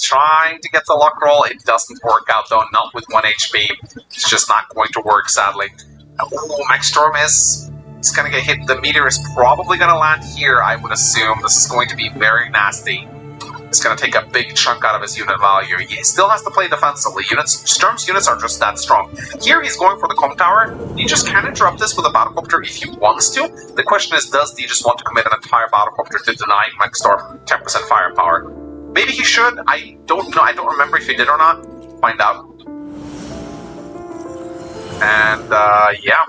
trying to get the luck roll. It doesn't work out though, not with 1 HP. It's just not going to work, sadly. Oh, Maxstorm is going to get hit. The meteor is probably going to land here, I would assume. This is going to be very nasty. It's going to take a big chunk out of his unit value. He still has to play defensively. Sturm's units are just that strong. Here he's going for the com tower. He just can interrupt this with a battlecopter if he wants to. The question is, does he just want to commit an entire battlecopter to deny Maxstorm 10% firepower? Maybe he should. I don't know. I don't remember if he did or not. Find out. And yeah,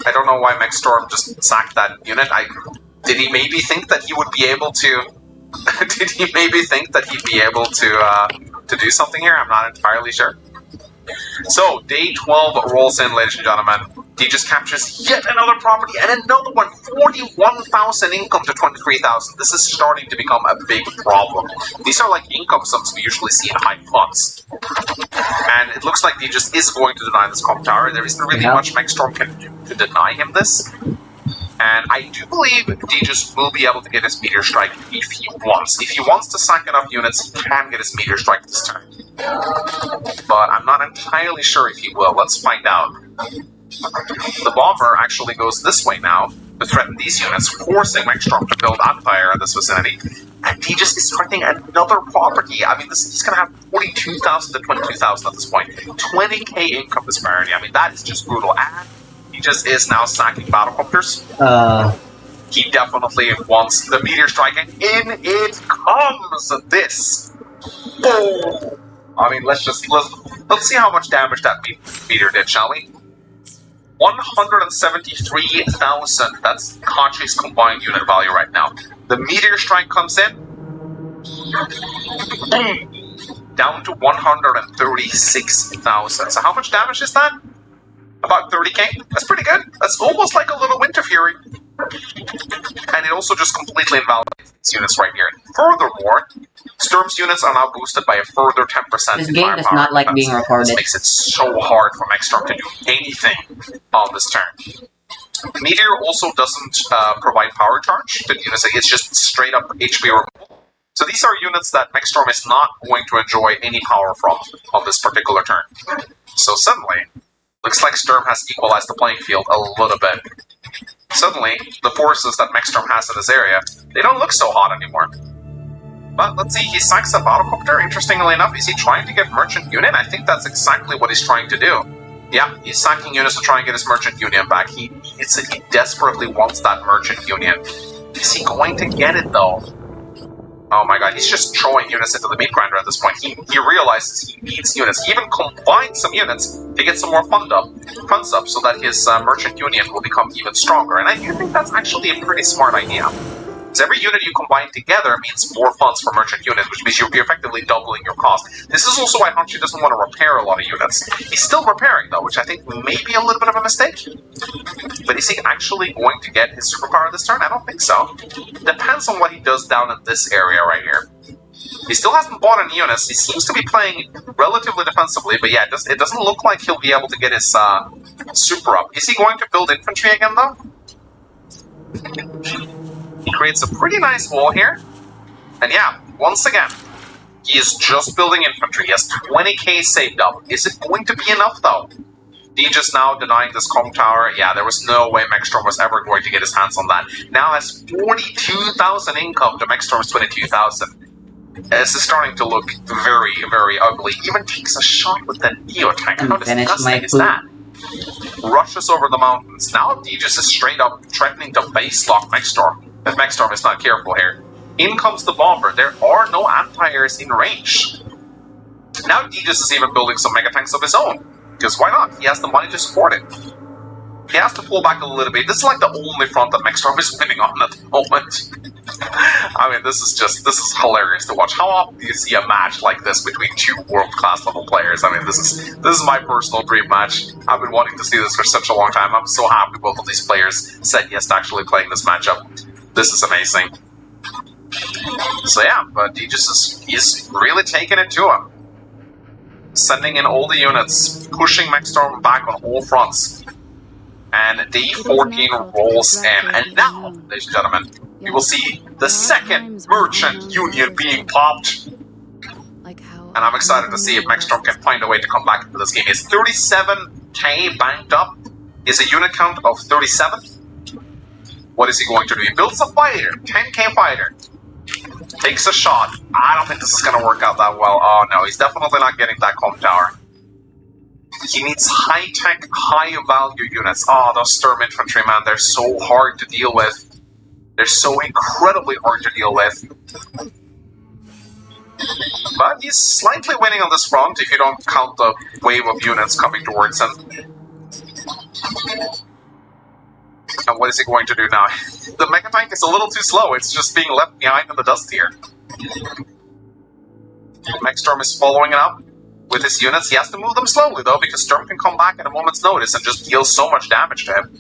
I don't know why Maxstorm just sacked that unit. Did he maybe think that he would be able to? Did he maybe think that he'd be able to do something here? I'm not entirely sure. So, day 12 rolls in, ladies and gentlemen. He just captures yet another property and another one. 41,000 income to 23,000. This is starting to become a big problem. These are like income sums we usually see in high funds. And it looks like he just is going to deny this comp tower. There isn't really much Maxstorm can do to deny him this. And I do believe Deegis will be able to get his Meteor Strike if he wants. If he wants to sack enough units, he can get his Meteor Strike this turn. But I'm not entirely sure if he will. Let's find out. The Bomber actually goes this way now to threaten these units, forcing Maxstorm to build Empire in this vicinity. And Deegis is threatening another property. I mean, he's going to have 42,000 to 22,000 at this point. 20k income disparity. I mean, that is just brutal. And he just is now sacking battlecopters. He definitely wants the Meteor Strike, and in it comes this. Oh! I mean, let's see how much damage that meteor did, shall we? 173,000. That's Kachi's combined unit value right now. The Meteor Strike comes in. Down to 136,000. So how much damage is that? About 30k. That's pretty good. That's almost like a little Winter Fury. And it also just completely invalidates these units right here. Furthermore, Sturm's units are now boosted by a further 10%. This game does not like being recorded. This makes it so hard for Maxstorm to do anything on this turn. Meteor also doesn't provide power charge to units. It's just straight up HP removal. So these are units that Maxstorm is not going to enjoy any power from on this particular turn. So suddenly, looks like Sturm has equalized the playing field a little bit. Suddenly, the forces that Maxstorm has in this area, they don't look so hot anymore. But let's see, he sacks a battlecopter. Interestingly enough, is he trying to get Merchant Union? I think that's exactly what he's trying to do. Yeah, he's sacking units to try and get his Merchant Union back. He needs it. He desperately wants that Merchant Union. Is he going to get it, though? Oh my god, he's just throwing units into the meat grinder at this point. He realizes he needs units. He even combined some units to get some more funds up so that his Merchant Union will become even stronger. And I do think that's actually a pretty smart idea. Because every unit you combine together means more funds for Merchant Units, which means you're effectively doubling your cost. This is also why Hanshi doesn't want to repair a lot of units. He's still repairing, though, which I think may be a little bit of a mistake. But is he actually going to get his superpower this turn? I don't think so. Depends on what he does down in this area right here. He still hasn't bought any units. He seems to be playing relatively defensively, but yeah, it doesn't look like he'll be able to get his super up. Is he going to build infantry again, though? He creates a pretty nice wall here. And yeah, once again, he is just building infantry. He has 20k saved up. Is it going to be enough, though? Deegis now denying this com tower. Yeah, there was no way Maxstorm was ever going to get his hands on that. Now has 42,000 income to Maxstorm's 22,000. This is starting to look very, very ugly. Even takes a shot with that Neo tank. How disgusting is that? Rushes over the mountains. Now Deegis is straight up threatening to base lock Maxstorm. If Maxstorm is not careful here. In comes the Bomber. There are no anti-airs in range. Now Deegis is even building some mega tanks of his own. Because why not? He has the money to support it. He has to pull back a little bit. This is like the only front that Maxstorm is winning on at the moment. I mean, this is hilarious to watch. How often do you see a match like this between two world-class level players? I mean, this is my personal dream match. I've been wanting to see this for such a long time. I'm so happy both of these players said yes to actually playing this matchup. This is amazing. So yeah, but he's really taking it to him. Sending in all the units, pushing Maxstorm back on all fronts. And day 14 rolls in. And now, ladies and gentlemen, we will see the second Merchant Union being popped. And I'm excited to see if Maxstorm can find a way to come back into this game. It's 37k banked up. Is a unit count of 37. What is he going to do? He builds a fighter, 10k fighter. Takes a shot. I don't think this is going to work out that well. Oh no, he's definitely not getting that comp tower. He needs high-tech, high-value units. Oh, those Sturm infantry, man, they're so hard to deal with. They're so incredibly hard to deal with. But he's slightly winning on this front if you don't count the wave of units coming towards him. And what is he going to do now? The Mega Tank is a little too slow. It's just being left behind in the dust here. Maxstorm is following it up with his units. He has to move them slowly, though, because Sturm can come back at a moment's notice and just deal so much damage to him.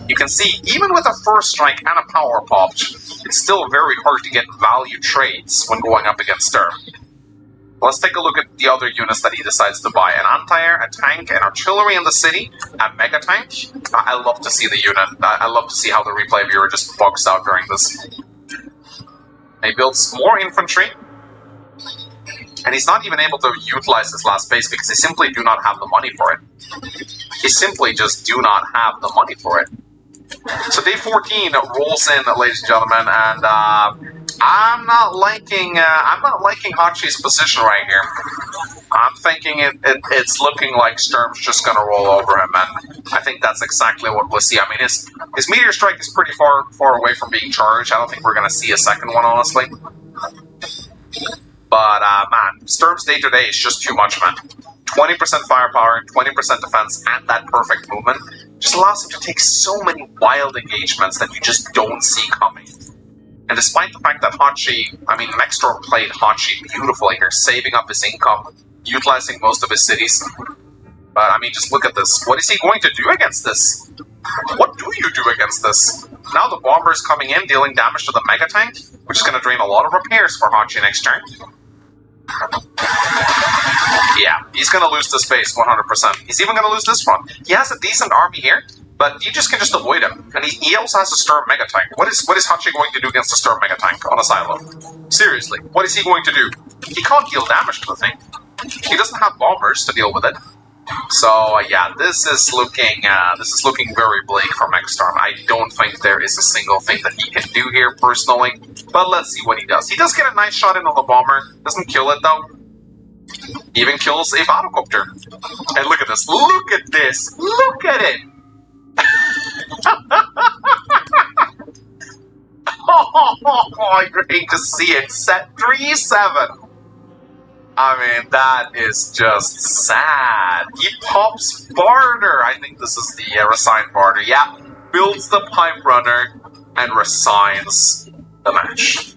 You can see, even with a first strike and a power pop, it's still very hard to get value trades when going up against Sturm. Let's take a look at the other units that he decides to buy. An anti-air, a tank, an artillery in the city, a mega tank. I love to see the unit. I love to see how the replay viewer just bugs out during this. He builds more infantry. And he's not even able to utilize his last base because they simply do not have the money for it. They simply just do not have the money for it. So day 14 rolls in, ladies and gentlemen, and I'm not liking Hachi's position right here. I'm thinking it's looking like Sturm's just going to roll over him, and I think that's exactly what we'll see. I mean, his meteor strike is pretty far away from being charged. I don't think we're going to see a second one, honestly. But, man, Sturm's day-to-day is just too much, man. 20% firepower, 20% defense, and that perfect movement just allows him to take so many wild engagements that you just don't see coming. And despite the fact that Maxstorm played Hachi beautifully here, saving up his income, utilizing most of his cities. But, I mean, just look at this. What is he going to do against this? What do you do against this? Now the bomber is coming in, dealing damage to the mega tank, which is going to drain a lot of repairs for Hachi next turn. Yeah, he's going to lose this base 100%. He's even going to lose this front. He has a decent army here, but you just can just avoid him. And he also has a Sturm Mega Tank. What is Hachi going to do against a Sturm Mega Tank on a silo? Seriously, what is he going to do? He can't deal damage to the thing. He doesn't have bombers to deal with it. So yeah, this is looking very bleak for Maxstorm. I don't think there is a single thing that he can do here personally, but let's see what he does. He does get a nice shot in on the bomber, doesn't kill it though. He even kills a battlecopter. And look at this! Look at this! Look at it! Oh, great to see it. Set 3-7. I mean, that is just sad. He pops Barter. I think this is the resigned Barter. Yeah, builds the Pipe Runner and resigns the match.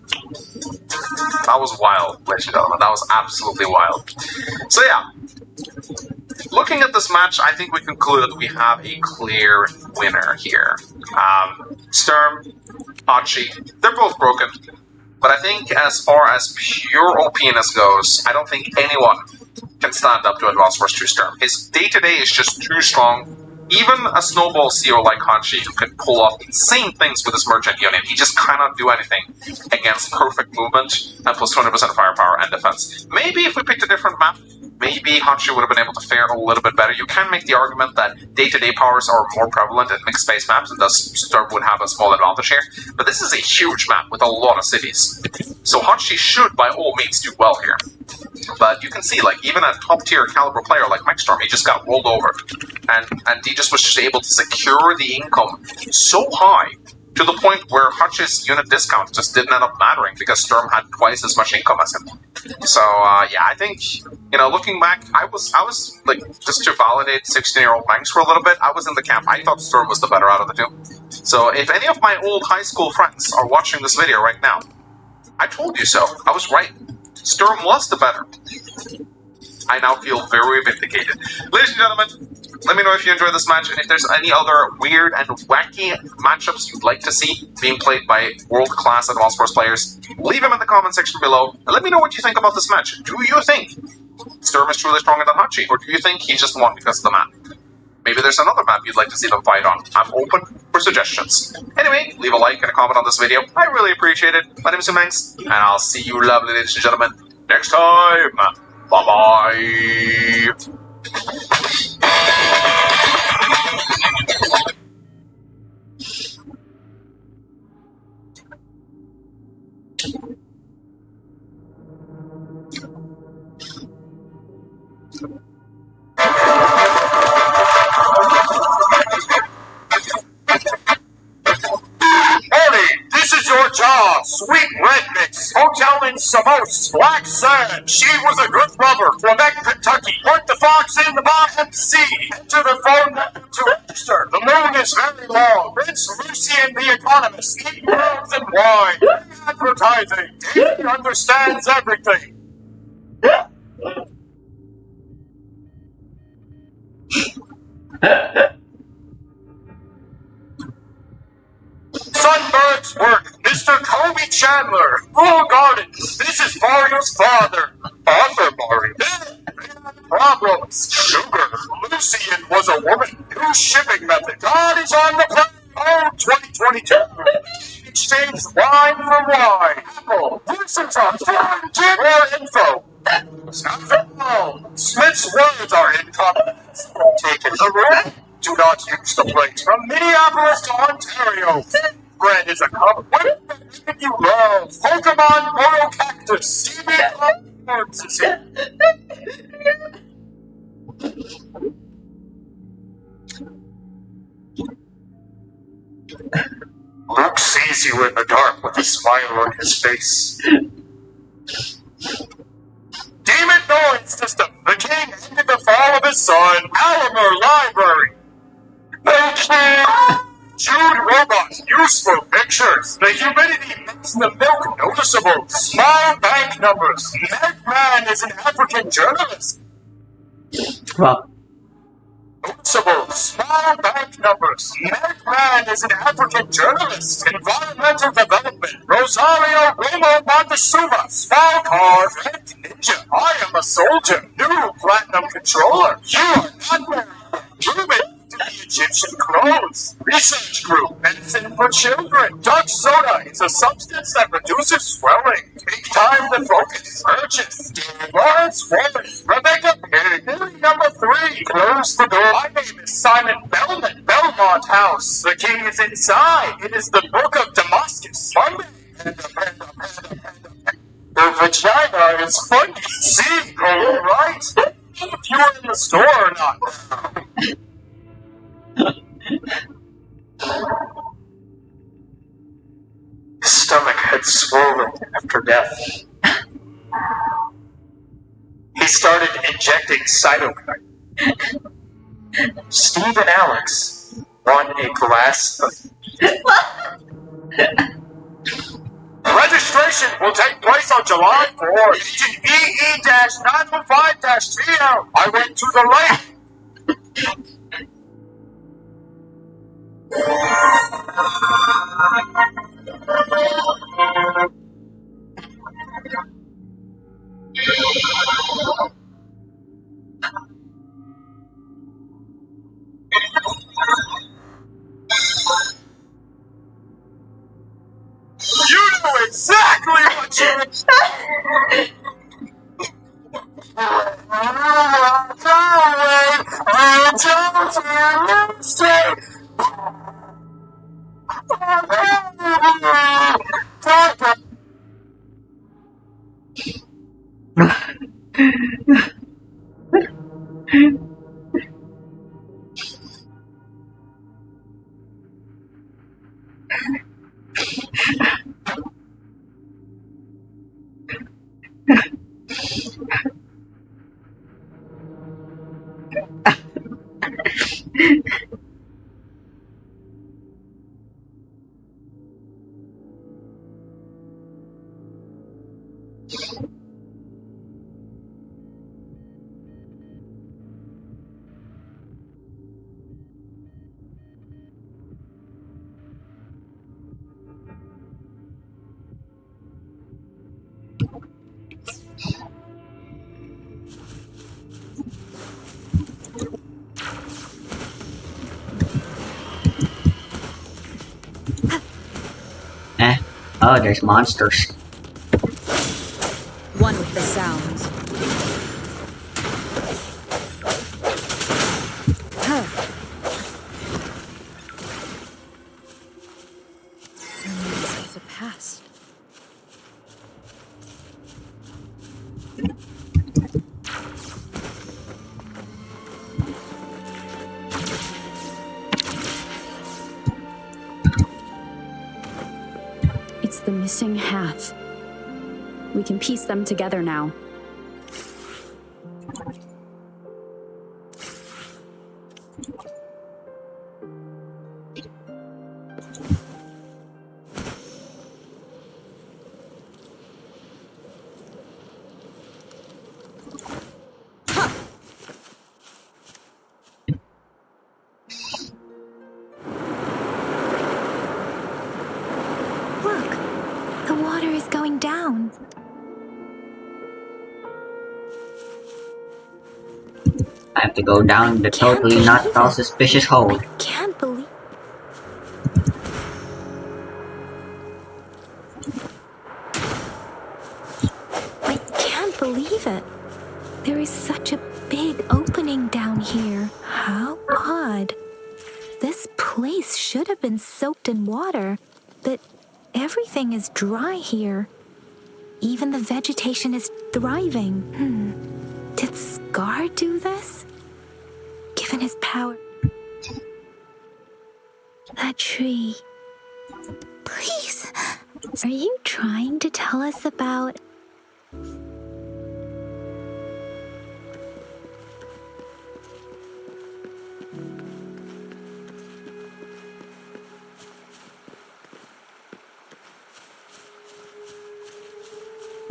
That was wild, ladies and gentlemen. That was absolutely wild. So yeah, looking at this match, I think we conclude that we have a clear winner here. Sturm, Hachi, they're both broken. But I think as far as pure OPness goes, I don't think anyone can stand up to Advanced Force 2 Sturm. His day-to-day is just too strong. Even a snowball CEO like Hachi, who can pull off insane things with his merchant unit, he just cannot do anything against perfect movement and plus 20% firepower and defense. Maybe if we picked a different map, maybe Hachi would have been able to fare a little bit better. You can make the argument that day-to-day powers are more prevalent in mixed space maps, and thus Sturm would have a small advantage here. But this is a huge map with a lot of cities. So Hachi should, by all means, do well here. But you can see, like, even a top-tier caliber player like Maxstorm, he just got rolled over. And he just was just able to secure the income so high to the point where Hachi's unit discount just didn't end up mattering because Sturm had twice as much income as him. So, yeah, I think, looking back, I was like, just to validate 16-year-old Manx for a little bit, I was in the camp. I thought Sturm was the better out of the two. So, if any of my old high school friends are watching this video right now, I told you so. I was right. Sturm was the better. I now feel very vindicated. Ladies and gentlemen, let me know if you enjoyed this match, and if there's any other weird and wacky matchups you'd like to see being played by world-class Advanced Force players, leave them in the comment section below, and let me know what you think about this match. Do you think Sturm is truly stronger than Hachi, or do you think he just won because of the map? Maybe there's another map you'd like to see them fight on. I'm open for suggestions. Anyway, leave a like and a comment on this video. I really appreciate it. My name is Manx, and I'll see you lovely ladies and gentlemen next time. Bye-bye. This is your job. Sweet red mix. Hotel in Samos. Black sand. She was a good lover. Quebec, Kentucky. Put the fox in the box MC. Enter the phone number to register. The moon is very long. Prince Lucian the economist. Eat worms and wine. Advertising. He understands everything. Sunbird's work, Mr. Kobe Chandler, Full Gardens. This is Mario's father. Father Mario. Problems. Sugar. Lucian was a woman. New shipping method. God is on the plane. Oh, 2022. Exchange wine for wine. Apple. Listen to foreign gin. More info. Smith's words are incomprehensible. Take it away. Do not use the plate. From Minneapolis to Ontario. Bread is a cup. What do you love? Pokemon Moral Cactus. CB Words is here. Luke sees you in the dark with a smile on his face. Demon Knowing System. The king ended the fall of his son. Alamer Library. Thank you. Jude Robot. Useful pictures. The humidity makes the milk noticeable. Small bank numbers. Megman is an African journalist. Well, Noticeable. Small bank numbers. Megman is an African journalist. Environmental development. Rosario Ramo Montezuma. Small car. Red Ninja. I am a soldier. New platinum controller. You are not married. Ruben to the Egyptian clothes. Research group. Medicine for children. Dutch soda is a substance that reduces swelling. Take time to focus. Purchase. Lawrence Warren. Rebecca Pig. Number 3. Close the door. My name is Simon Bellman. Belmont House. The king is inside. It is the Book of Damascus. Monday. The vagina is funny. See, all right. If you were in the store or not. His stomach had swollen after death. He started injecting cytokine. Steve and Alex won a glass of... Registration will take place on July 4th. Agent EE-905-TL. I went to the lake. You know exactly what you Oh, there's monsters. One with the sounds. Remains of the past. It's the missing half. We can piece them together now. Look, the water is going down. I have to go down the totally not at all suspicious hole. I can't believe... I can't believe it. There is such a big opening down here. How odd. This place should have been soaked in water, but everything is dry here. Even the vegetation is thriving. Did Scar do this? Given his power... That tree. Please, are you trying to tell us about...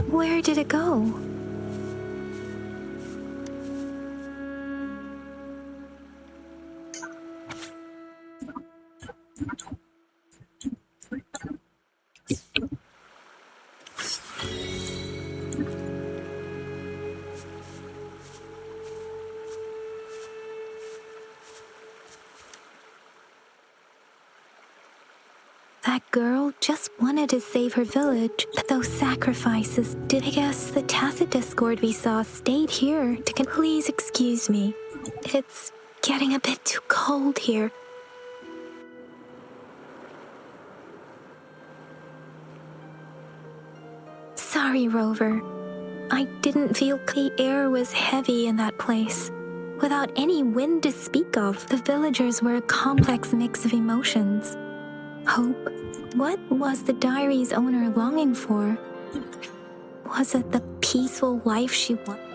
Where did it go? That girl just wanted to save her village, but those sacrifices did. I guess the tacit discord we saw stayed here to please excuse me. It's getting a bit too cold here. Sorry, Rover. I didn't feel the air was heavy in that place. Without any wind to speak of, the villagers were a complex mix of emotions. Hope. What was the diary's owner longing for? Was it the peaceful life she wanted?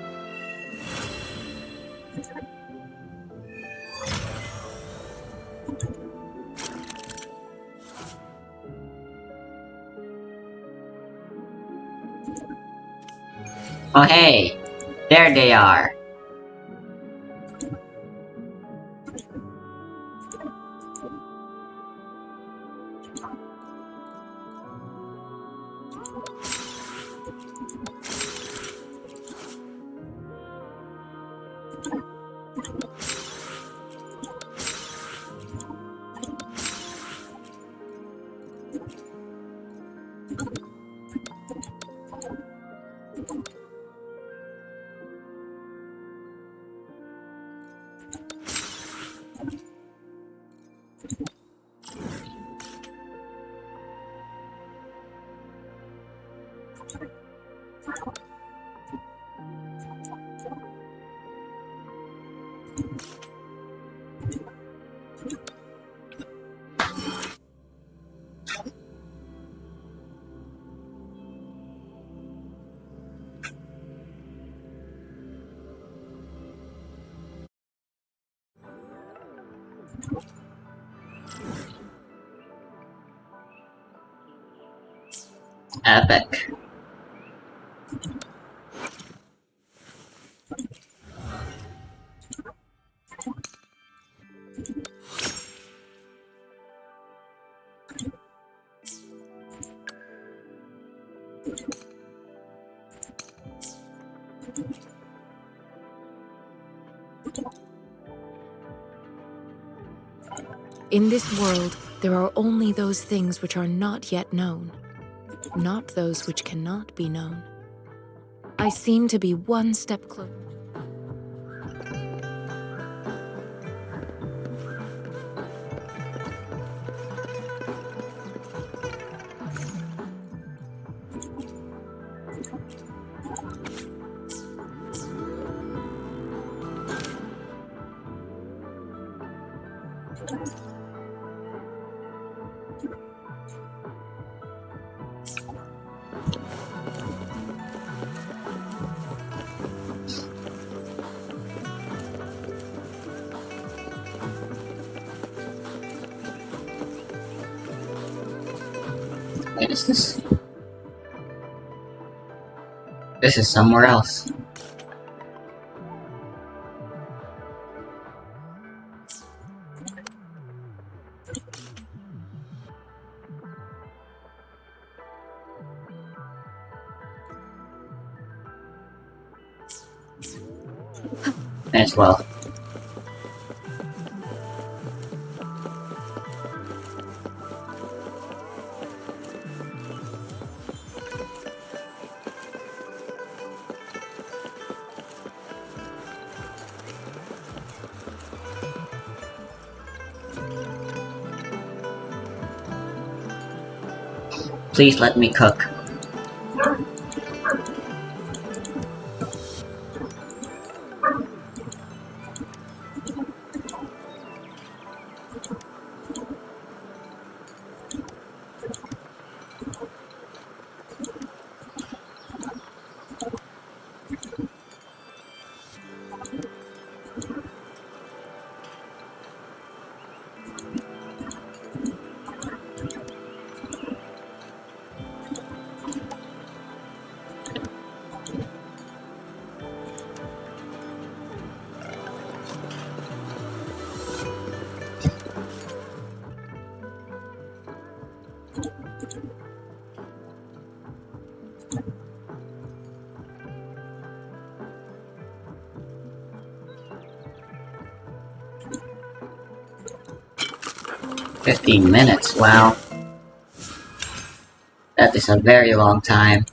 Oh hey, there they are. Epic. In this world, there are only those things which are not yet known, not those which cannot be known. I seem to be one step closer. Wait, is this? This is somewhere else. As well. Please let me cook. $15, wow. That is a very long time.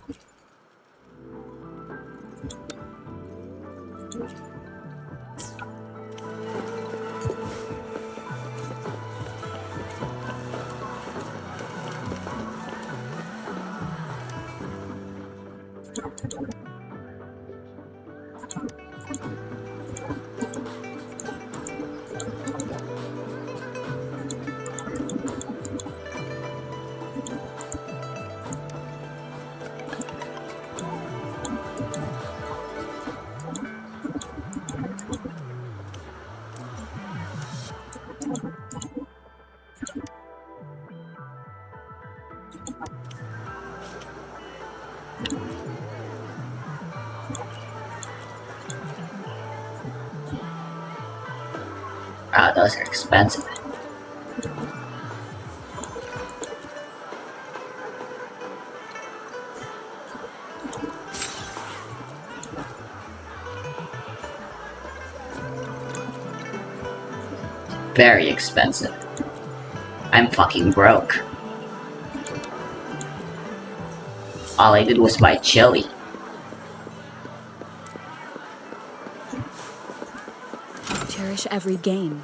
Wow, those are expensive. Very expensive. I'm fucking broke. All I did was buy chili. Cherish every gain.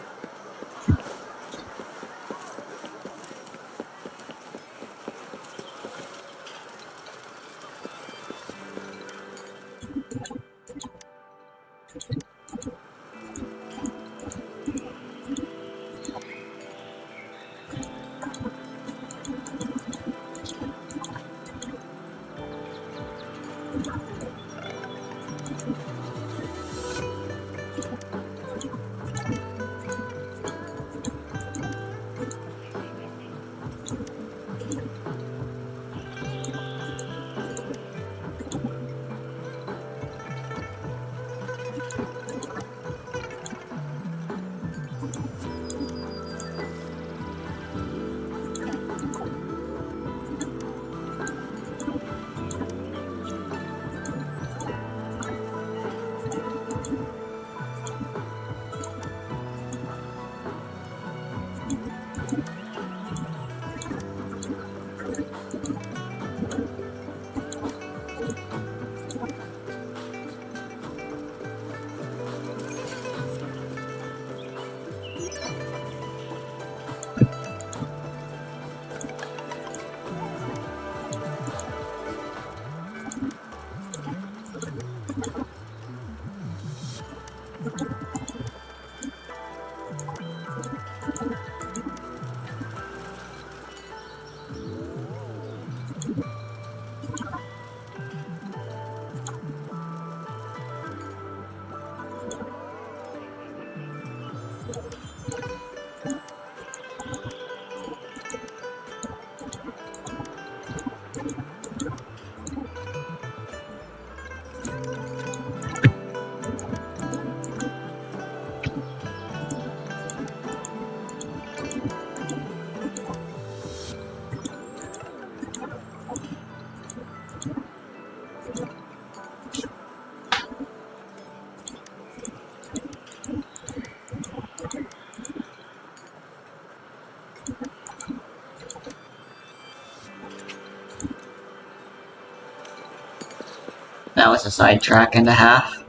That was a sidetrack and a half.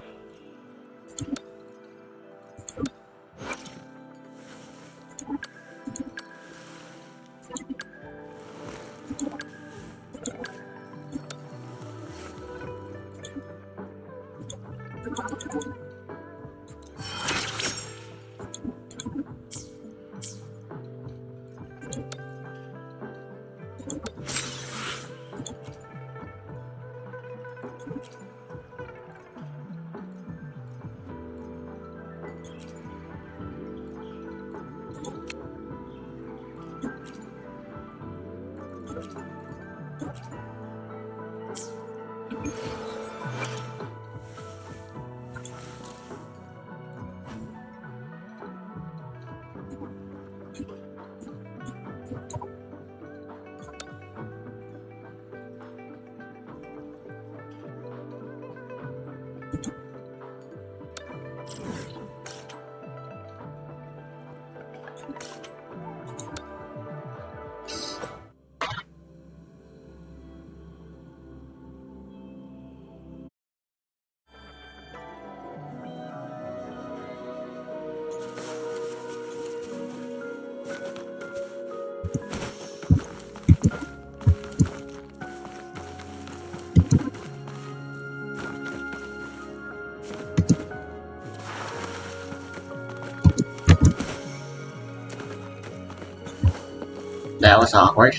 That was awkward.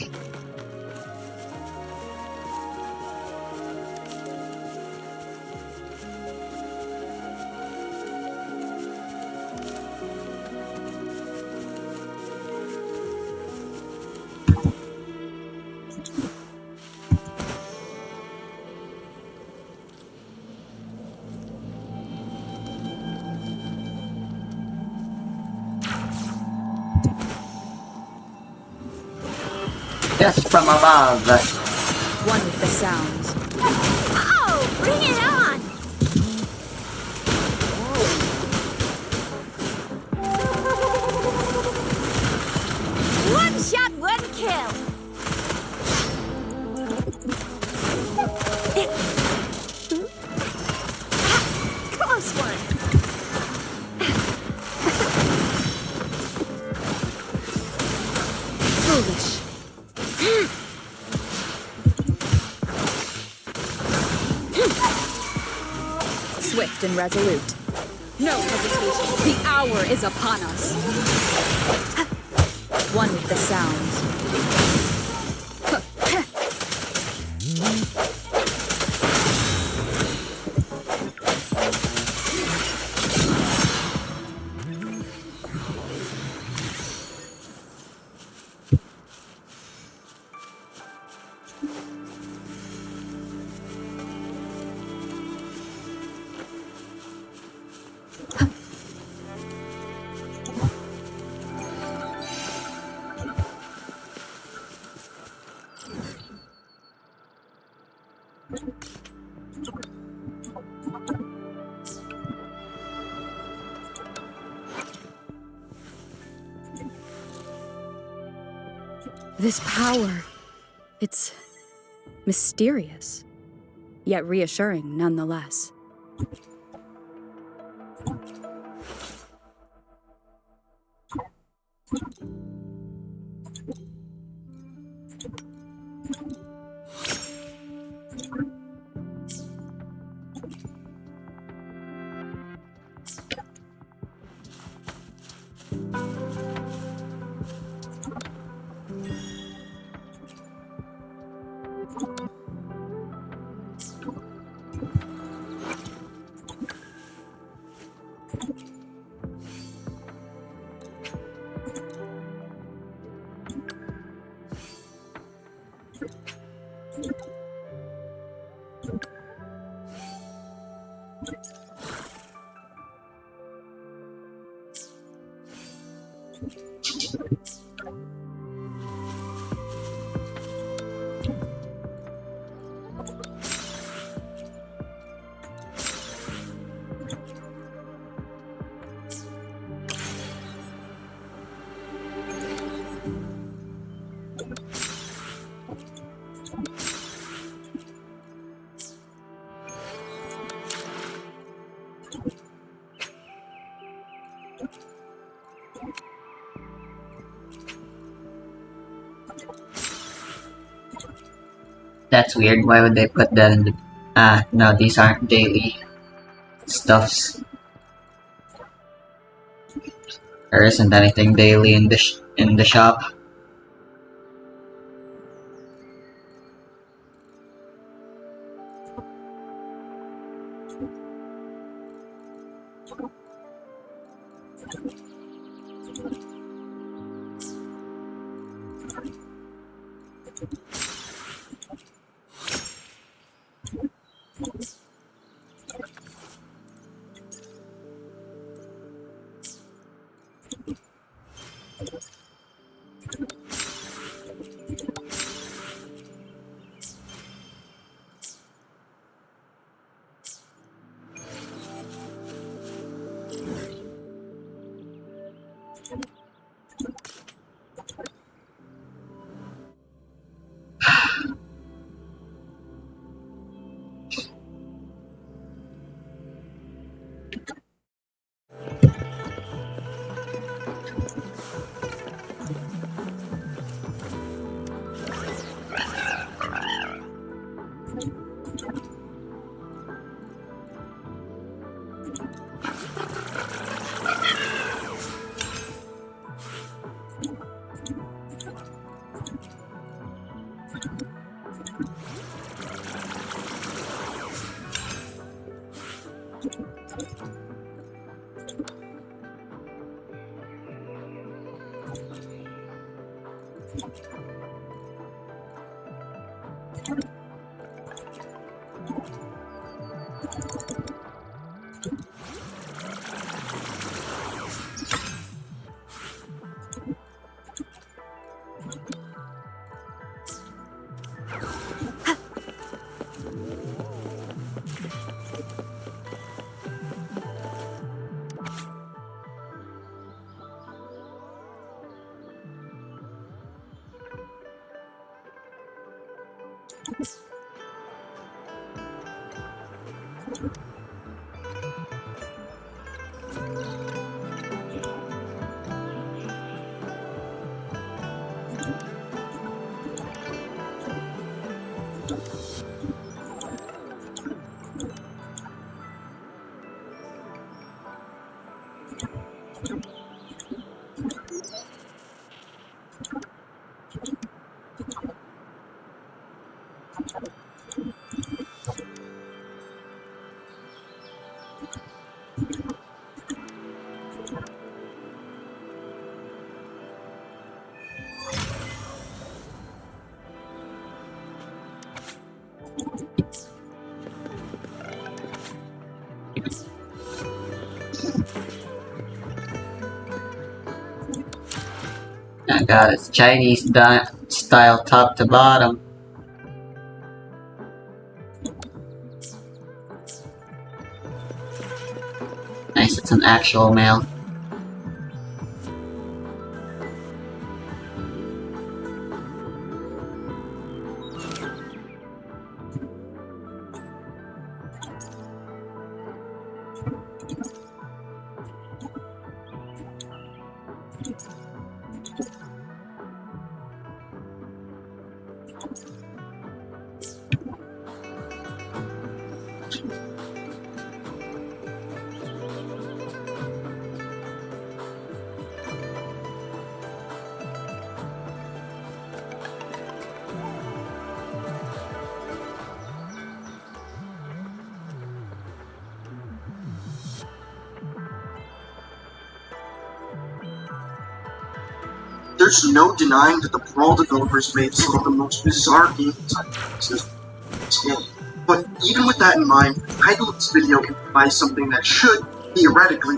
Just from above. One with the sounds. Oh, bring it on! One shot, one kill! Close one! Foolish. Swift and resolute. No hesitation. The hour is upon us. One with the sounds. This power, it's mysterious, yet reassuring nonetheless. That's weird. Why would they put that in the... no, these aren't daily stuffs. There isn't anything daily in the shop. I got it's Chinese style top to bottom. Nice, it's an actual male. There's no denying that the Brawl developers made some of the most bizarre game design choices in this game. But even with that in mind, the title of this video implies something that should, theoretically,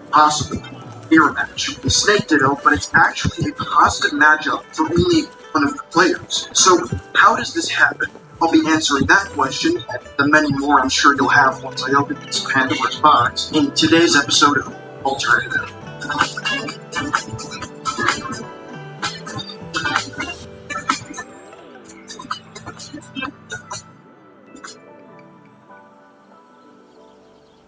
possibly mirror match. The Snake Ditto, but it's actually a positive matchup for only one of the players. So how does this happen? I'll be answering that question, and the many more I'm sure you'll have once I open this Pandora's box, in today's episode of Alternative.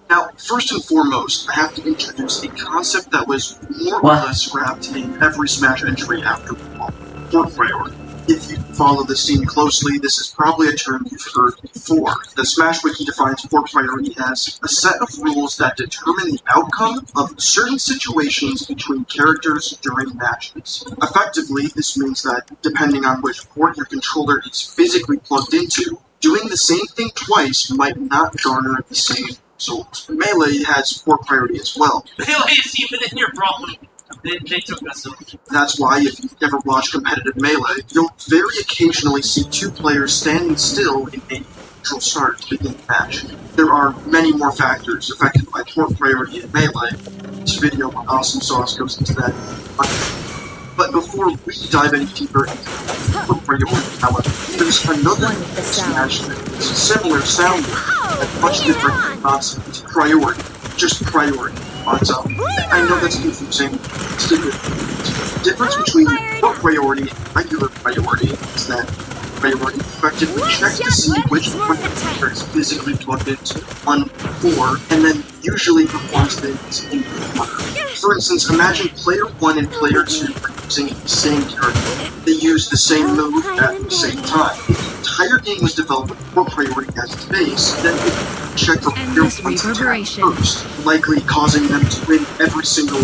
Now, first and foremost, I have to introduce a concept that was more or less wrapped in every Smash entry after port priority. If you follow the scene closely, this is probably a term you've heard before. The Smash Wiki defines port priority as a set of rules that determine the outcome of certain situations between characters during matches. Effectively, this means that depending on which port your controller is physically plugged into, doing the same thing twice might not garner the same result. Melee has port priority as well. Melee is even in your problem. They took us over. That's why, if you've ever watched competitive Melee, you'll very occasionally see two players standing still in a neutral start to begin the match. There are many more factors affected by port priority in Melee. This video on Awesome Sauce goes into that. But before we dive any deeper into port priority, however, there's another Smash that is similar sounding and much different concept. Priority. Just priority. So, I know that's confusing. It's the difference between port priority and regular priority is that priority effectively checks to see which player is physically plugged into one or, and then usually performs things in order. For instance, imagine player 1 and player 2 are using the same character. They use the same move at the same time. If the entire game was developed with port priority as its base, then it would check for player 1's attack first, likely causing them to win every single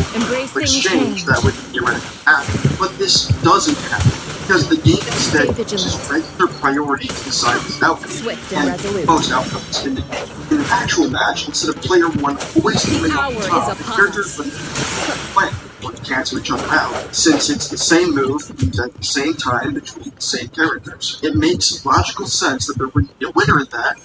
exchange that would theoretically happen. But this doesn't happen, because the game instead uses regular priority to decide its outcome, and most outcomes in an actual match, instead of player 1 always moving on the top, the characters would play or cancel each other out, since it's the same move used at the same time between the same characters. It makes logical sense that there would be a winner in that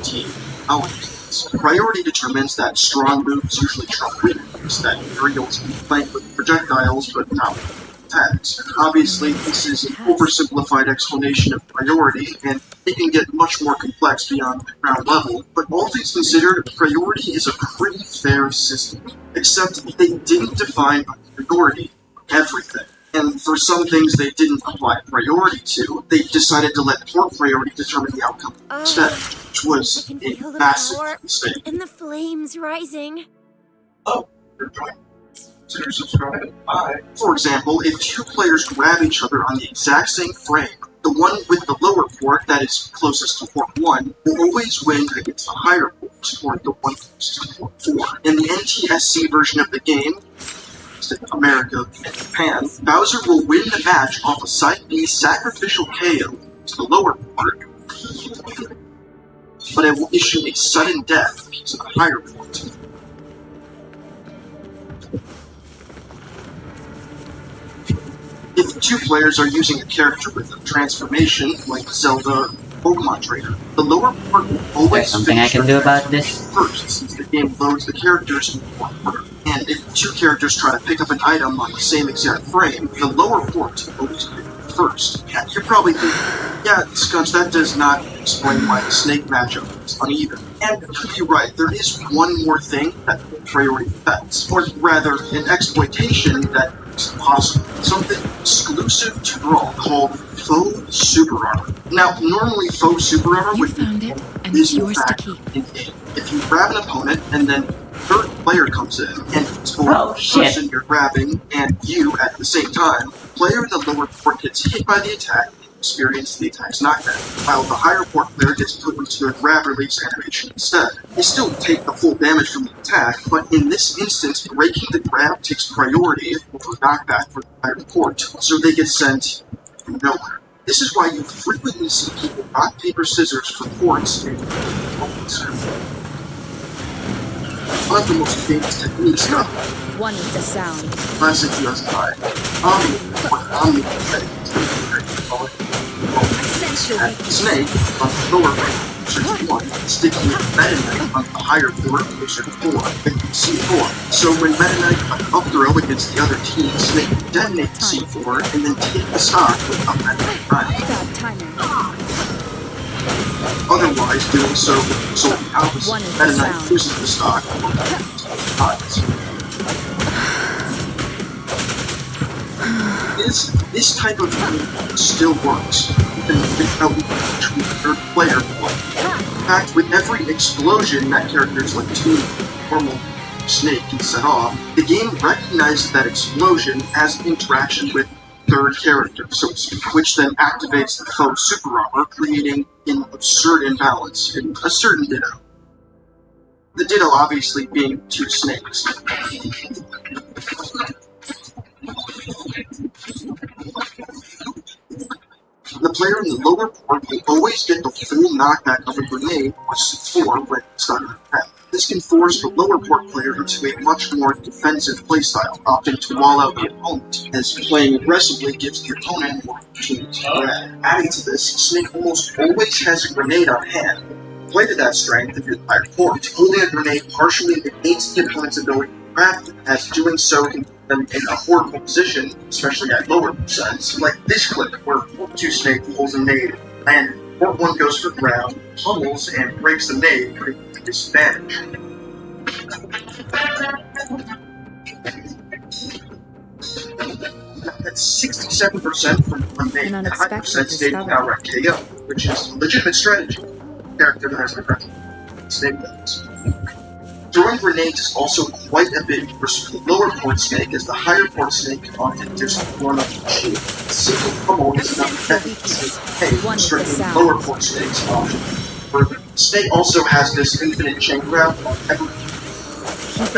team outcomes. Priority determines that strong moves usually trump weak moves, that aerials can flank with projectiles but not with attacks. Obviously, this is an oversimplified explanation of priority, and it can get much more complex beyond the ground level, but all things considered, priority is a pretty fair system, except they didn't define priority for everything. And for some things they didn't apply priority to, they decided to let port priority determine the outcome instead, which was a massive mistake. And the flames rising. Oh, you're joining. Consider subscribing. Bye. For example, if two players grab each other on the exact same frame, the one with the lower port that is closest to port 1 will always win against the higher port, or the one closest to port 4. In the NTSC version of the game, America and Japan, Bowser will win the match off a Side B sacrificial KO to the lower port, but it will issue a sudden death to the higher port. If two players are using a character with a transformation, like Zelda or Pokemon Trainer, the lower port will always something I can do about this first, since the game loads the characters in the lower port. And if two characters try to pick up an item on the same exact frame, the lower port will always pick it first. And you're probably thinking, yeah, Scunch, that does not explain why the Snake matchup is uneven. And you're right, there is one more thing that priority affects, or rather, an exploitation that is possible. Something exclusive to Brawl called faux super armor. Now, normally faux super armor would be yours to keep. in-game. If you grab an opponent and then third player comes in and it's for the person you're grabbing and you at the same time, the player in the lower port gets hit by the attack and experiences the attack's knockback, while the higher port player gets put into a grab release animation instead. They still take the full damage from the attack, but in this instance, breaking the grab takes priority over knockback for the higher port, so they get sent from nowhere. This is why you frequently see people rock, paper, scissors for ports in moments. One of the most famous techniques now. One with the sound. Classic US high. Omni-Snake on the lower range closer to 1, sticking Meta Knight on the higher port closer to 4, and C4. So when Meta Knight went up throw against the other team, Snake would detonate C4 and then take the stock with a Meta Knight. Bad timing. Otherwise, doing so would result in opposite. One is Meta the Knight sound. loses the stock or dies. This type of game still works, even without between third-player play. In fact, with every explosion that characters like Toon, Normal, Snake can set off, the game recognizes that explosion as an interaction with third character, so to speak, which then activates the foe super armor, creating an absurd imbalance in a certain Ditto. The Ditto obviously being two snakes. The player in the lower port will always get the full knockback of a grenade or C4 when stuck in the path. This can force the lower port player into a much more defensive playstyle, opting to wall out the opponent, as playing aggressively gives the opponent more opportunity to grab. Adding to this, Snake almost always has a grenade on hand. Play to that strength if you're the higher port. Holding a grenade partially negates the opponent's ability to grab them, as doing so can put them in a horrible position, especially at lower percents, like this clip where Port 2 Snake pulls a nade, and Port 1 goes for grab, pummels, and breaks the nade, putting him at disadvantage. That's 67% from one nade, An and unexpected 5% stayed discovery. outright KO, which is a legitimate strategy. Character that has the correct Snake does. Throwing grenades is also quite a bit worse for the lower port snake, as the higher port snake can often just run up the shield. A single pummel is not effective to snake One is the striking sound. lower port snake's option. Further, Snake also has this infinite chain grab on every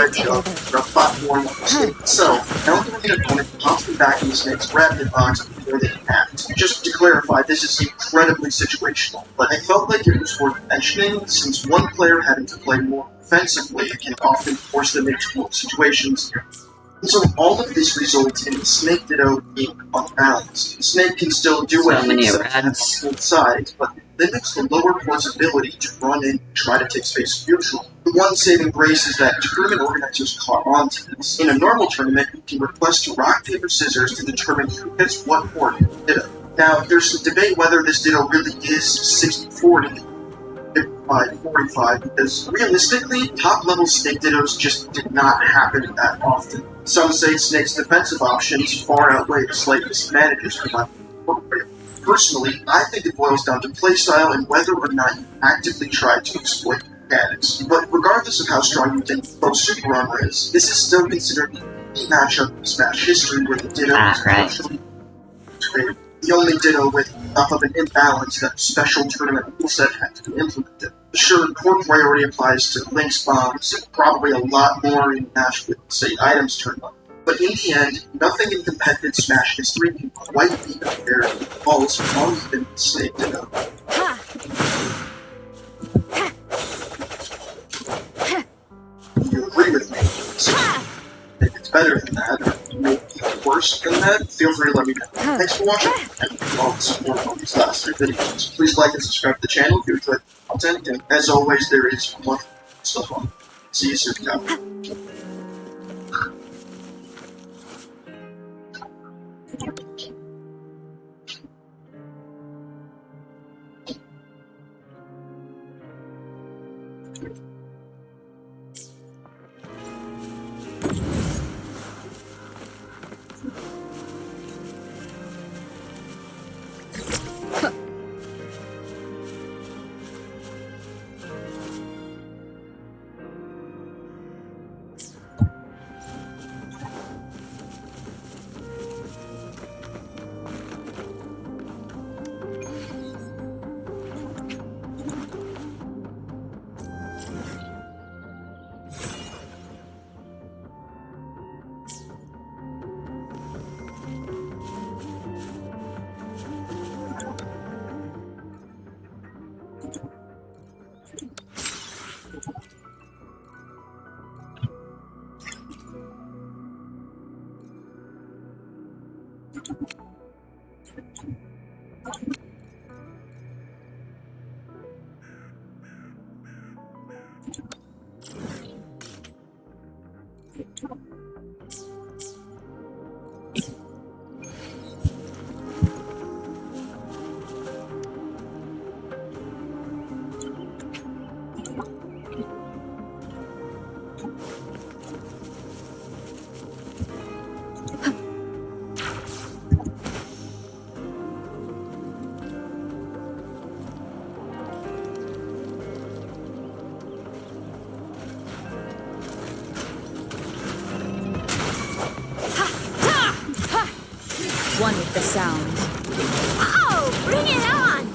edge of the platform of the snake itself, countering an opponent constantly backing the snake's grab hitbox before they can act. Just to clarify, this is incredibly situational, but I felt like it was worth mentioning since one player having to play more offensively can often force them into more situations. And so all of this results in the Snake Ditto being unbalanced. The Snake can still do what So many it reds. both sides, but it limits the lower port's ability to run in and try to take space neutral. The one saving grace is that tournament organizers caught on to this. In a normal tournament, you can request rock, paper, scissors to determine who gets what port in the Ditto. Now, there's some debate whether this Ditto really is 60-40, 55-45, because realistically, top-level Snake Dittos just did not happen that often. Some say Snake's defensive options far outweigh the slight disadvantages provided by the port player. Personally, I think it boils down to playstyle and whether or not you actively try to exploit mechanics. But regardless of how strong you think both Super Armor is, this is still considered the matchup in Smash history where the Ditto is right. actually the only Ditto with enough of an imbalance that a special tournament rule set had to be implemented. Sure, core priority applies to Link's bombs, and probably a lot more in Smash with, say, items turned on. But in the end, nothing in competitive Smash history can quite be compared to the falls from the Snake Ditto. You agree with me? If it's better than that, or maybe worse than that, feel free to let me know. Thanks for watching, and for all the support on these last 3 videos. Please like and subscribe to the channel if you enjoyed the content, and as always, there is more stuff on. See you soon, guys. with the sound. Oh, bring it on!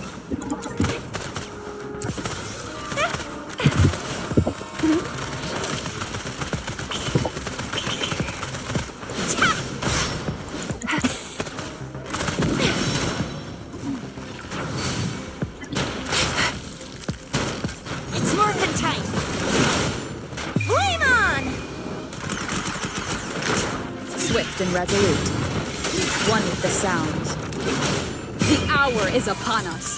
It's morphin' time! Flame on! Swift and resolute. One with the sound. The hour is upon us.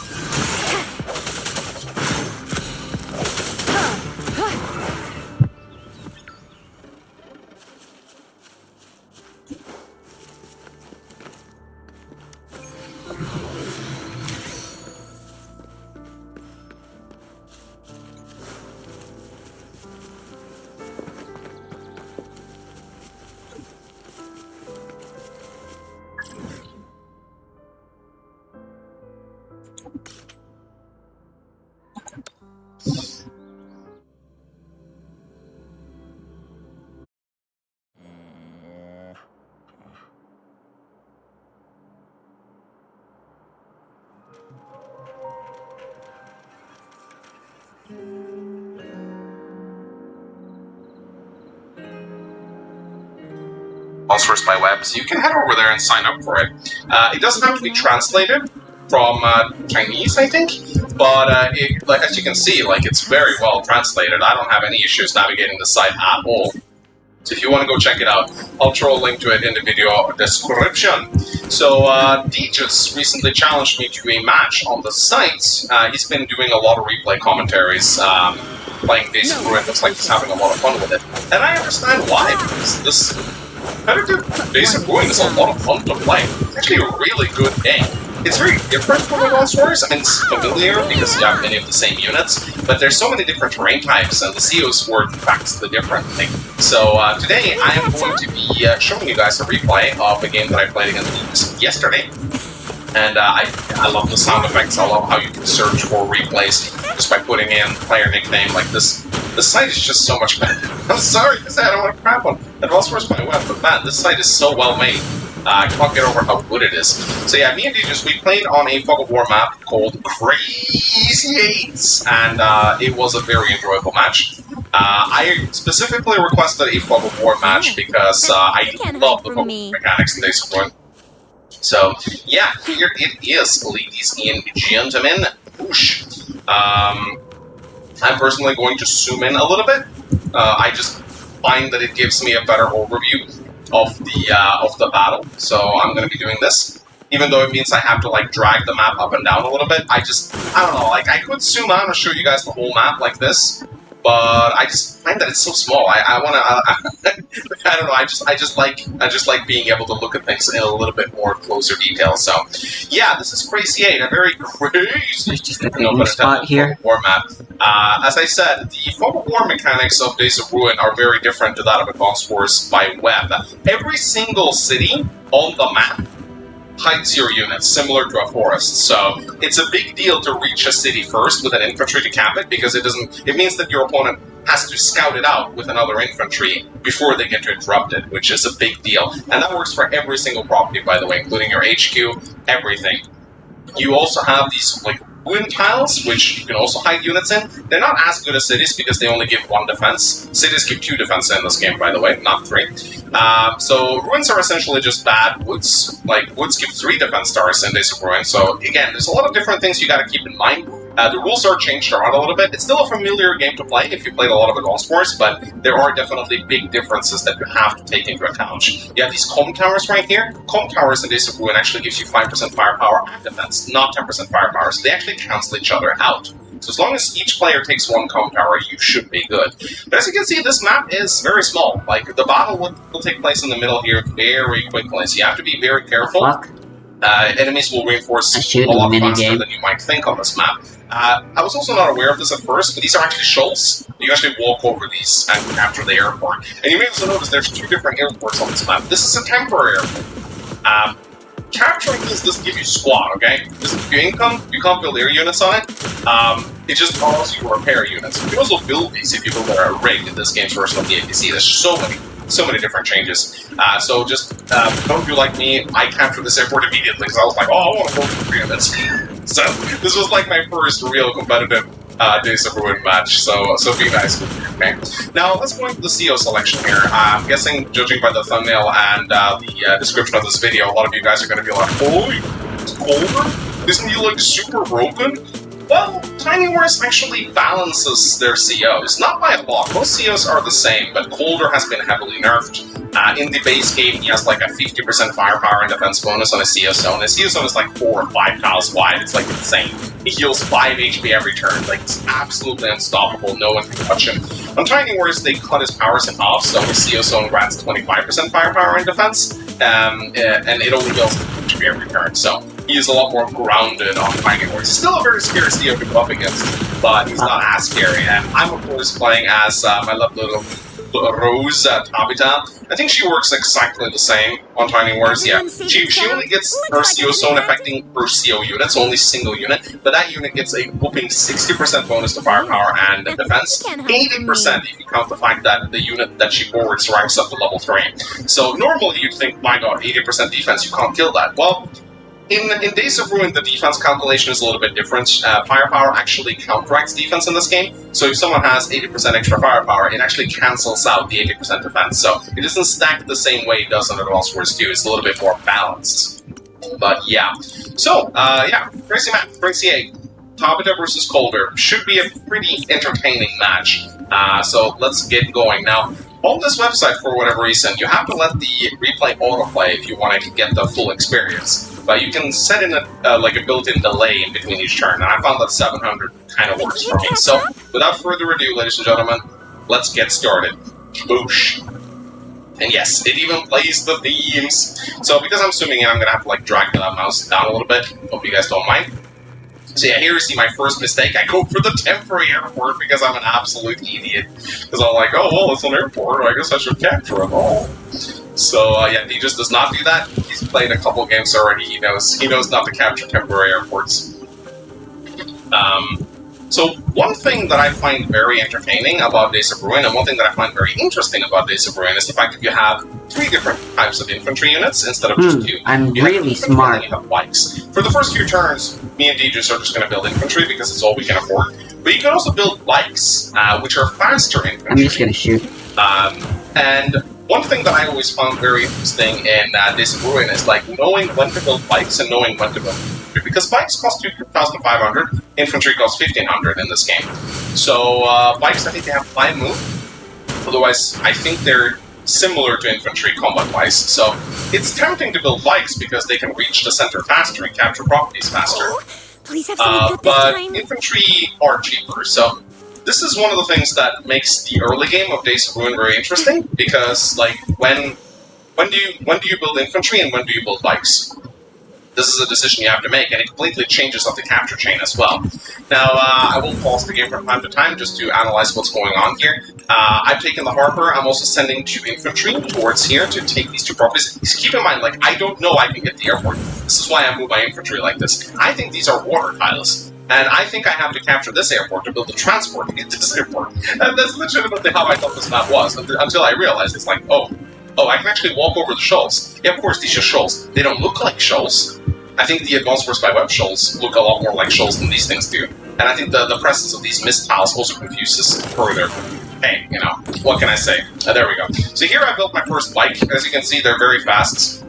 Source by web, so you can head over there and sign up for it. It doesn't have to be translated from Chinese, I think, but like as you can see, like it's very well translated. I don't have any issues navigating the site at all. So if you want to go check it out, I'll throw a link to it in the video description. So Deejus recently challenged me to a match on the site. He's been doing a lot of replay commentaries, playing Days of Ruin. Looks like he's having a lot of fun with it, and I understand why. Because this competitive Days of Ruin is a lot of fun to play. It's actually a really good game. It's very different from Advanced Wars. I mean, it's familiar because you have many of the same units, but there's so many different terrain types, and the COs work vastly differently. So today I am going to be showing you guys a replay of a game that I played against Deejus yesterday. And I love the sound effects. I love how you can search for replays just by putting in player nickname like this. This site is just so much better. I'm sorry to say I don't want to crap on Advanced Wars by web, but man, this site is so well made. I can't get over how good it is. So yeah, me and Deejus, we played on a Fog of War map called Crazy 8, and it was a very enjoyable match. I specifically requested a Fog of War match because I love the Fog of War mechanics in Days of Ruin. So yeah, here it is, ladies and gentlemen. Whoosh. I'm personally going to zoom in a little bit. I just find that it gives me a better overview of the battle, so I'm going to be doing this. Even though it means I have to like drag the map up and down a little bit, I don't know, like I could zoom out and show you guys the whole map like this, but I just find that it's so small. I want to, I don't know, I just like being able to look at things in a little bit more closer detail. So yeah, this is Crazy 8, a very crazy spot here. War map. As I said, the Fog of War mechanics of Days of Ruin are very different to that of Advanced Wars by web. Every single city on the map hides your units, similar to a forest. So it's a big deal to reach a city first with an infantry to cap it, because it means that your opponent has to scout it out with another infantry before they get to interrupt it, which is a big deal. And that works for every single property, by the way, including your HQ, everything. You also have these like ruin tiles, which you can also hide units in. They're not as good as cities because they only give 1 defense. Cities give 2 defense in this game, by the way, not 3. So ruins are essentially just bad woods. Like, woods give 3 defense stars in Days of Ruin. So again, there's a lot of different things you gotta keep in mind. The rules are changed around a little bit. It's still a familiar game to play if you played a lot of Advanced Wars, but there are definitely big differences that you have to take into account. You have these comb towers right here. Comb towers in Days of Ruin actually gives you 5% firepower and defense, not 10% firepower, so they actually cancel each other out. So as long as each player takes 1 comb tower, you should be good. But as you can see, this map is very small. Like, the battle will take place in the middle here very quickly, so you have to be very careful. Enemies will reinforce a lot faster than you might think on this map. I was also not aware of this at first, but these are actually shoals. You actually walk over these and capture the airport. And you may also notice there's 2 different airports on this map. This is a temporary airport. Capturing these doesn't give you squad, okay? If you can't build air units on it. It just allows you to repair units. You can also build these if you build a rig in this game's version of the APC. There's so many So many different changes. So just don't do like me. I captured this airport immediately because I was like, oh, I want to go for 3 minutes. So this was like my first real competitive Days of Ruin match. So be nice with me, okay? Now let's go into the CO selection here. I'm guessing, judging by the thumbnail and the description of this video, a lot of you guys are going to be like, holy, it's colder? Isn't he like super broken? Well, Tinywars actually balances their COs, not by a lot. Most COs are the same, but Colder has been heavily nerfed. In the base game, he has like a 50% firepower and defense bonus on his CO zone. His CO zone is like 4 or 5 tiles wide. It's like insane. He heals 5 HP every turn. Like, it's absolutely unstoppable. No one can touch him. On Tinywars, they cut his powers in half, so his CO zone grants 25% firepower and defense, and it only heals HP every turn. So he is a lot more grounded on Tinywars. He's still a very scary CO to go up against, but he's not as scary. And I'm, of course, playing as my lovely little Rose Tabitha. I think she works exactly the same on Tinywars. Yeah, she only gets her CO zone affecting her CO units, only single unit, but that unit gets a whooping 60% bonus to firepower and defense, 80% if you count the fact that the unit that she forwards ranks up to level 3. So normally you'd think, my god, 80% defense, you can't kill that. Well, in Days of Ruin, the defense calculation is a little bit different. Firepower actually counteracts defense in this game, so if someone has 80% extra firepower, it actually cancels out the 80% defense, so it doesn't stack the same way it does in Advanced Wars 2, it's a little bit more balanced. But yeah. So, yeah, crazy match, crazy 8. Tabitha versus Colder. Should be a pretty entertaining match. So let's get going. Now, on this website, for whatever reason, you have to let the replay autoplay if you want to get the full experience. But you can set in like a built-in delay in between each turn, and I found that 700 kind of works for me. So, without further ado, ladies and gentlemen, let's get started. Boosh. And yes, it even plays the themes. So, because I'm zooming in, I'm going to have to like drag the mouse down a little bit. Hope you guys don't mind. So yeah, here you see my first mistake. I go for the temporary airport because I'm an absolute idiot. Because I'm like, oh, well, it's an airport. I guess I should capture it all. So yeah, he just does not do that. He's played a couple games already. He knows not to capture temporary airports. So one thing that I find very entertaining about Days of Ruin, and one thing that I find very interesting about Days of Ruin, is the fact that you have 3 different types of infantry units instead of just 2. I'm you really smart. And you have bikes. For the first few turns, me and DJs are just going to build infantry because it's all we can afford. But you can also build bikes, which are faster infantry. I'm just gonna shoot. And one thing that I always found very interesting in Days of Ruin is like knowing when to build bikes and knowing when to build infantry. Because bikes cost 2,500, infantry costs 1,500 in this game. So bikes, I think they have 5 move. Otherwise, I think they're similar to infantry combat-wise. So it's tempting to build bikes because they can reach the center faster and capture properties faster. Please have something good this But time. infantry are cheaper, so this is one of the things that makes the early game of Days of Ruin very interesting, because like when do you build infantry and when do you build bikes? This is a decision you have to make, and it completely changes up the capture chain as well. Now, I will pause the game from time to time just to analyze what's going on here. I've taken the harbor. I'm also sending 2 infantry towards here to take these 2 properties. Just keep in mind, like, I don't know I can get the airport. This is why I move my infantry like this. I think these are water tiles. And I think I have to capture this airport to build the transport to get to this airport. And that's legitimately how I thought this map was, until I realized it's like, oh, I can actually walk over the shoals. Yeah, of course, these are shoals. They don't look like shoals. I think the Advanced Wars by Web shoals look a lot more like shoals than these things do. And I think the presence of these mist tiles also confuses further. Hey, you know, what can I say? There we go. So here I built my first bike. As you can see, they're very fast.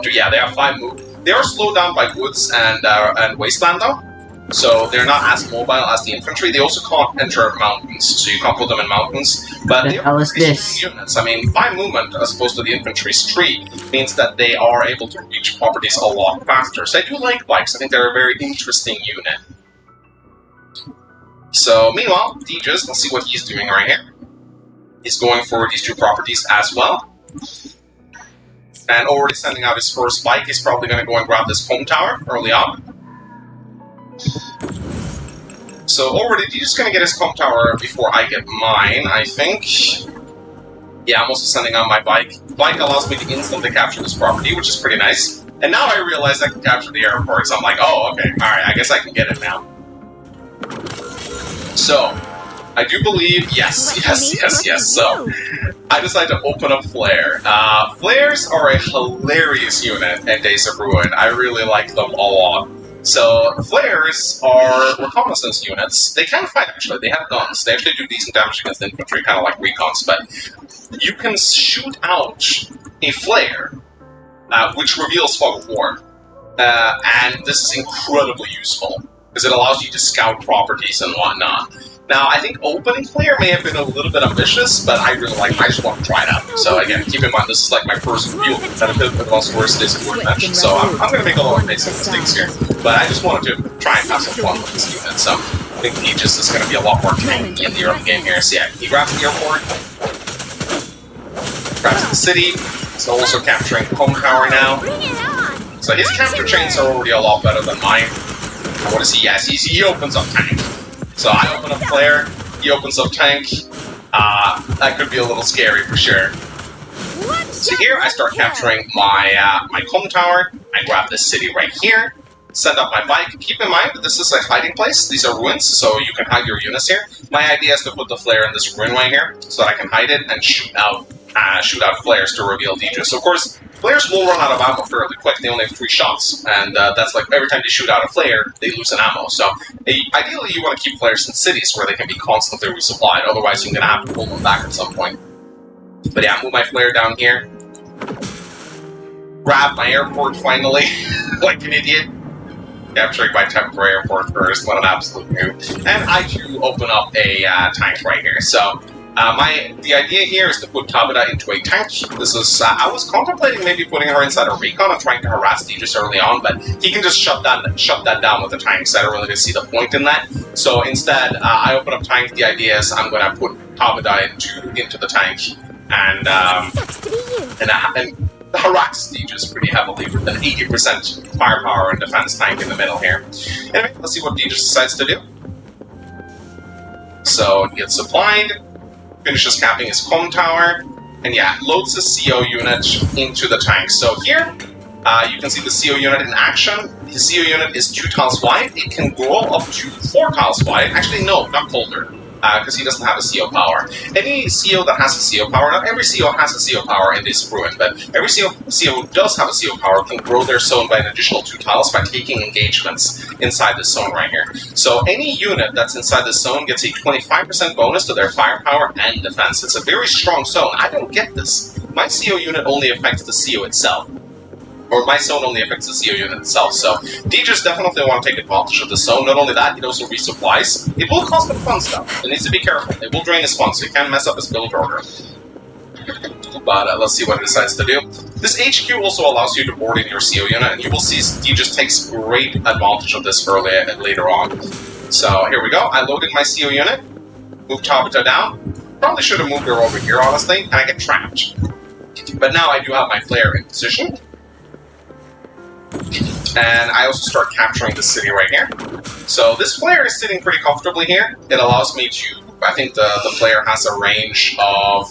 Yeah, they have 5 move. They are slowed down by woods and wasteland, though. So they're not as mobile as the infantry. They also can't enter mountains, so you can't put them in mountains. But The they hell are is this? units. I mean, 5 movement as opposed to the infantry's 3 means that they are able to reach properties a lot faster. So I do like bikes. I think they're a very interesting unit. So meanwhile, DJs, let's see what he's doing right here. He's going for these 2 properties as well. And already sending out his first bike. He's probably going to go and grab this home tower early on. So already, he's just gonna get his comp tower before I get mine, I think. Yeah, I'm also sending out my bike. Bike allows me to instantly capture this property, which is pretty nice. And now I realize I can capture the airport, so I'm like, oh, okay, alright, I guess I can get it now. So, I do believe, yes. So, I decided to open up Flare. Flares are a hilarious unit in Days of Ruin. I really like them a lot. So, Flares are reconnaissance units. They can fight, actually. They have guns. They actually do decent damage against infantry, kind of like recons, but you can shoot out a Flare, which reveals Fog of War. And this is incredibly useful, because it allows you to scout properties and whatnot. Now, I think opening Flare may have been a little bit ambitious, but I really like it. I just want to try it out. So again, keep in mind, this is like my first real competitive Advanced Warriors Days of Ruin match, so I'm going to make a lot of basic mistakes here. But I just wanted to try and have some fun with this unit, so I think Aegis is going to be a lot more tanky in the early game here. So yeah, he grabs the airport, grabs the city, so also capturing the home tower now. So his capture chains are already a lot better than mine. And what does he? Yes, he opens up tank. So I open up Flare, he opens up tank. That could be a little scary for sure. So here I start capturing my my home tower. I grab this city right here, send up my bike. Keep in mind that this is a hiding place. These are ruins, so you can hide your units here. My idea is to put the Flare in this ruin right here, so that I can hide it and shoot out flares to reveal Aegis. So of course, flares will run out of ammo fairly quick. They only have 3 shots, and that's like every time they shoot out a flare, they lose an ammo. So ideally, you want to keep flares in cities where they can be constantly resupplied. Otherwise, you're going to have to pull them back at some point. But yeah, move my flare down here. Grab my airport finally, like an idiot. Capturing my temporary airport first, what an absolute noob. And I too open up a tank right here. So the idea here is to put Tabata into a tank. This is I was contemplating maybe putting her inside a recon and trying to harass Aegis early on, but he can just shut that down with the tanks. I don't really see the point in that. So instead, I open up tank. The idea is I'm going to put Tabata into the tank and harass Aegis pretty heavily with an 80% firepower and defense tank in the middle here. Anyway, let's see what Aegis decides to do. So he gets supplied. Finishes capping his home tower, and yeah, loads the CO unit into the tank. So here, you can see the CO unit in action. His CO unit is 2 tiles wide. It can grow up to 4 tiles wide. Actually, no, not colder, because he doesn't have a CO power. Any CO that has a CO power, not every CO has a CO power in this ruin, but every CO who does have a CO power can grow their zone by an additional 2 tiles by taking engagements inside this zone right here. So any unit that's inside this zone gets a 25% bonus to their firepower and defense. It's a very strong zone. I don't get this. My CO unit only affects the CO itself. Or my zone only affects the CO unit itself, so Aegis definitely want to take advantage of the zone. Not only that, it also resupplies. It will cost him funds though. It needs to be careful. It will drain his funds, so you can't mess up his build order. But let's see what it decides to do. This HQ also allows you to board in your CO unit, and you will see Aegis takes great advantage of this later on. So here we go. I loaded my CO unit, moved Tabata down. Probably should have moved her over here, honestly, and I get trapped. But now I do have my flare in position. And I also start capturing the city right here. So this flare is sitting pretty comfortably here. It allows me to, I think the flare has a range of,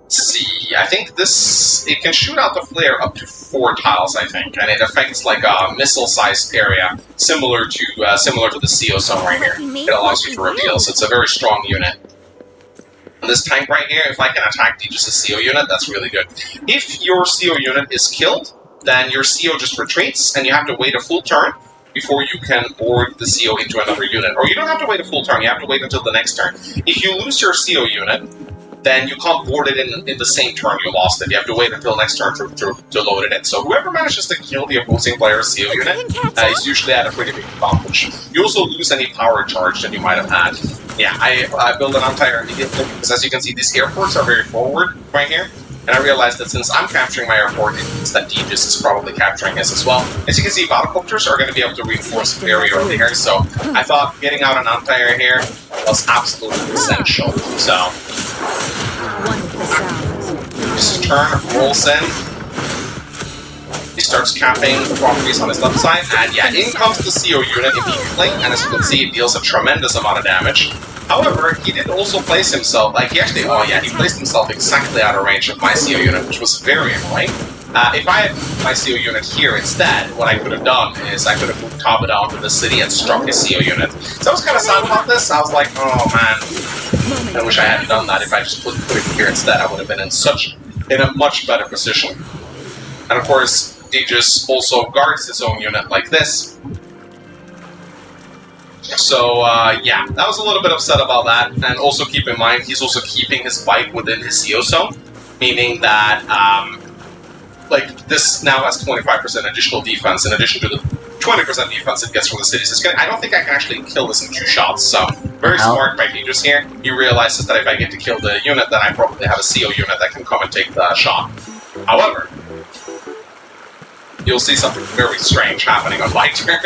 let's see, I think it can shoot out the flare up to 4 tiles, I think, and it affects like a missile-sized area, similar to the CO zone right here. It allows you to reveal, so it's a very strong unit. And this tank right here, if I can attack just a CO unit, that's really good. If your CO unit is killed, then your CO just retreats, and you have to wait a full turn before you can board the CO into another unit. Or you don't have to wait a full turn, you have to wait until the next turn. If you lose your CO unit, then you can't board it in the same turn you lost it. You have to wait until next turn to load it in. So whoever manages to kill the opposing player's CO unit is usually at a pretty big advantage. You also lose any power charge that you might have had. Yeah, I build an anti-air immediately, because as you can see, these airports are very forward right here. And I realized that since I'm capturing my airport, it means that Aegis is probably capturing his as well. As you can see, battlecopters are going to be able to reinforce the area over here, so I thought getting out an anti-air here was absolutely essential. So, his turn rolls in. He starts capping the properties on his left side, and yeah, in comes the CO unit immediately, and as you can see, it deals a tremendous amount of damage. However, he did also place himself, he placed himself exactly out of range of my CO unit, which was very annoying. If I had my CO unit here instead, what I could have done is I could have moved Taba down to the city and struck his CO unit. So I was kind of sad about this. I was like, oh man, I wish I hadn't done that. If I just put it here instead, I would have been in a much better position. And of course, Aegis also guards his own unit like this. So, yeah, that was a little bit upset about that. And also keep in mind, he's also keeping his bike within his CO zone, meaning that, like, this now has 25% additional defense in addition to the 20% defense it gets from the cities. I don't think I can actually kill this in 2 shots, so very smart by Aegis here. He realizes that if I get to kill the unit, then I probably have a CO unit that can come and take the shot. However, you'll see something very strange happening on my turn.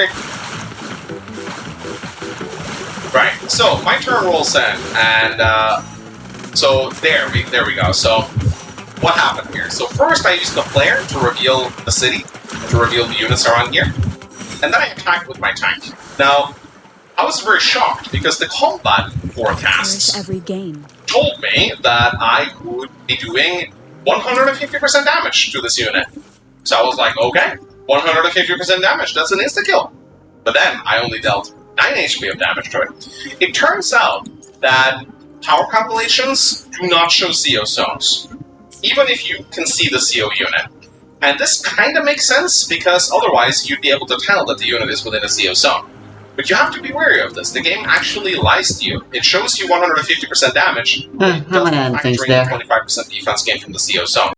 Right, so my turn rolls in, and so there we go. So what happened here? So first I used the flare to reveal the city, to reveal the units around here, and then I attacked with my tank. Now, I was very shocked because the combat forecasts Every game. told me that I would be doing 150% damage to this unit. So I was like, okay, 150% damage, that's an insta-kill. But then I only dealt 9 HP of damage to it. It turns out that tower compilations do not show CO zones, even if you can see the CO unit. And this kind of makes sense, because otherwise you'd be able to tell that the unit is within a CO zone. But you have to be wary of this. The game actually lies to you. It shows you 150% damage, but it how many doesn't factor things in there? the 25% defense gain from the CO zone.